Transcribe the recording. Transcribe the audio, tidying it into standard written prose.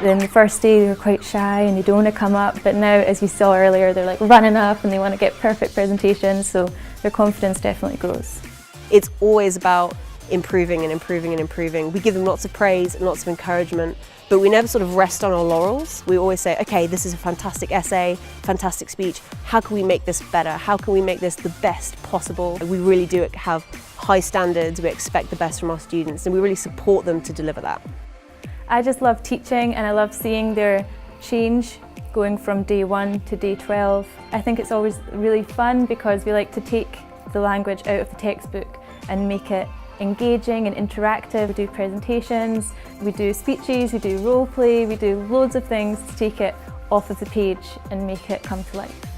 Then the first day they were quite shy and they don't want to come up, but now, as you saw earlier, they're like running up and they want to get perfect presentations, so their confidence definitely grows. It's always about improving and improving and improving. We give them lots of praise and lots of encouragement, but we never sort of rest on our laurels. We always say, okay, this is a fantastic essay, fantastic speech. How can we make this better? How can we make this the best possible? We really do have high standards. We expect the best from our students, and we really support them to deliver that. I just love teaching, and I love seeing their change going from day 1 to day 12. I think it's always really fun because we like to take the language out of the textbook and make it engaging and interactive. We do presentations, we do speeches, we do role play, we do loads of things to take it off of the page and make it come to life.